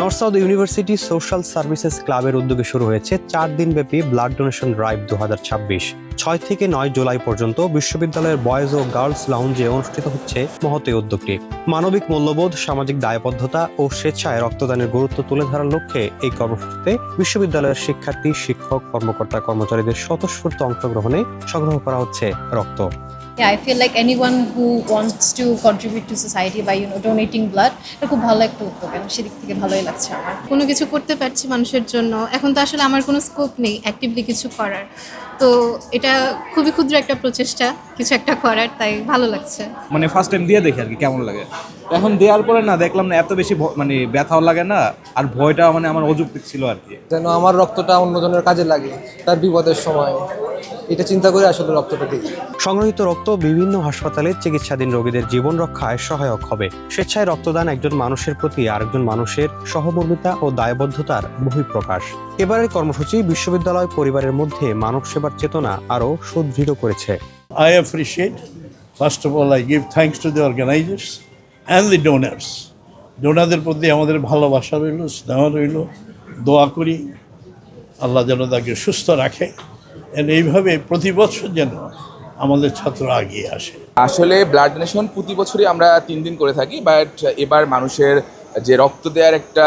North south university social services ক্লাবের উদ্যোগে শুরু হয়েছে 4 দিনব্যাপী ব্লাড ডোনেশন ড্রাইভ 2026। 6 থেকে 9 জুলাই পর্যন্ত বিশ্ববিদ্যালয়ের বয়েজ ও গার্লস লাউঞ্জে অনুষ্ঠিত হচ্ছে মহৎ এই উদ্যোগটি। মানবিক মূল্যবোধ, সামাজিক দায়বদ্ধতা ও স্বেচ্ছায় রক্তদানের গুরুত্ব তুলে ধরার লক্ষ্যে এই কর্মসূচিতে বিশ্ববিদ্যালয়ের শিক্ষার্থী, শিক্ষক, কর্মকর্তা, কর্মচারীদের স্বতঃস্ফূর্ত অংশগ্রহণে সংগ্রহ করা হচ্ছে রক্ত। Yeah, I feel like anyone who wants to contribute to society by donating blood, এটা খুব ভালো একটা উদ্যোগ এবং সেদিক থেকে ভালোই লাগছে আমার। কোনো কিছু করতে পারছি মানুষের জন্য। এখন তো আসলে আমার কোনো স্কোপ নেই অ্যাক্টিভলি কিছু করার, তো এটা খুবই ক্ষুদ্র একটা প্রচেষ্টা কিছু একটা করার, তাই ভালো লাগছে। মানে ফার্স্ট টাইম দিয়ে দেখি আর কি কেমন লাগে। এখন দেওয়ার পরে না দেখলাম না এত বেশি মানে ব্যথাও লাগে না, আর ভয়টা মানে আমার অযৌক্তিক ছিল আর কি। যেন আমার রক্তটা অন্যজনের কাজে লাগে তার বিপদের সময়, এটা চিন্তা করে আসলে রক্তটা দিই। সংগৃহীত রক্ত বিভিন্ন হাসপাতালে চিকিৎসাধীন রোগীদের জীবন রক্ষায় সহায়ক হবে। স্বেচ্ছায় রক্তদান একজন মানুষের প্রতি আরেকজন মানুষের সহমর্মিতা ও দায়বদ্ধতার বহিঃপ্রকাশ। এবারের কর্মসূচি বিশ্ববিদ্যালয় পরিবারের মধ্যে মানব সেবার চেতনা আরও সুদৃঢ় করেছে। I appreciate, first of all, I give thanks to the organizers and the donors. ডোনারদের প্রতি আমাদের ভালোবাসা রইল, স্নেহ রইল, দোয়া করি আল্লাহ যেন তাকে সুস্থ রাখে। এইভাবে প্রতি বছর যেন আমাদের ছাত্র আগিয়ে আসে। আসলে ব্লাড ডোনেশন প্রতি বছরই আমরা 3 দিন করে থাকি, বাট এবার মানুষের যে রক্ত দেওয়ার একটা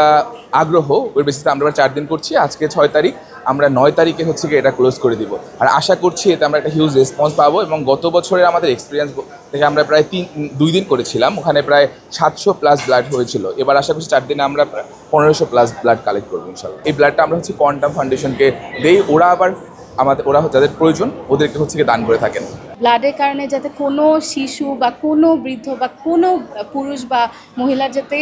আগ্রহ, ওই বেসিসে আমরা 4 দিন করছি। আজকে 6 তারিখ, আমরা 9 তারিখে হচ্ছে কি এটা ক্লোজ করে দিব। আর আশা করছি এতে আমরা একটা হিউজ রেসপন্স পাবো। এবং গত বছরের আমাদের এক্সপিরিয়েন্স থেকে আমরা প্রায় 2 দিন করেছিলাম, ওখানে প্রায় 700+ ব্লাড হয়েছিল। এবার আশা করছি 4 দিনে আমরা 1500+ ব্লাড কালেক্ট করবো ইনশাল্লাহ। এই ব্লাডটা আমরা হচ্ছে কোয়ান্টাম ফাউন্ডেশনকে দেই, ওরা আবার ওরা যাদের প্রয়োজন ওদেরকে হচ্ছে কি দান করে থাকেন। ব্লাডের কারণে যাতে কোনো শিশু বা কোনো বৃদ্ধ বা কোনো পুরুষ বা মহিলার যাতে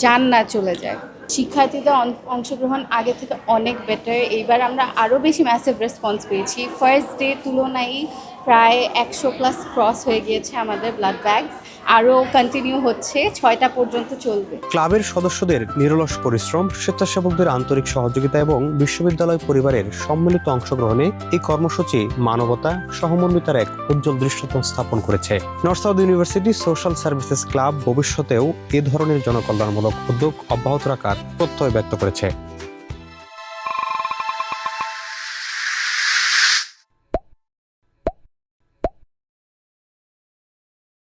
জান না চলে যায়। শিক্ষার্থীদের অংশগ্রহণ আগে থেকে অনেক বেটার। এইবার আমরা আরও বেশি ম্যাসিভ রেসপন্স পেয়েছি। ফার্স্ট ডে তুলনায় প্রায় 100+ ক্রস হয়ে গিয়েছে আমাদের ব্লাড ব্যাগ। আরও কন্টিনিউ হচ্ছে, 6টা পর্যন্ত চলবে। ক্লাবের সদস্যদের নিরলস পরিশ্রম, স্বেচ্ছাসেবকদের আন্তরিক সহযোগিতা এবং বিশ্ববিদ্যালয় পরিবারের সম্মিলিত অংশগ্রহণে এই কর্মসূচি মানবতা, সহমর্মিতার এক উজ্জ্বল দৃষ্টান্ত স্থাপন করেছে। North south university social services club ভবিষ্যতেও এ ধরনের জনকল্যাণমূলক উদ্যোগ অব্যাহত রাখার প্রত্যয় ব্যক্ত করেছে।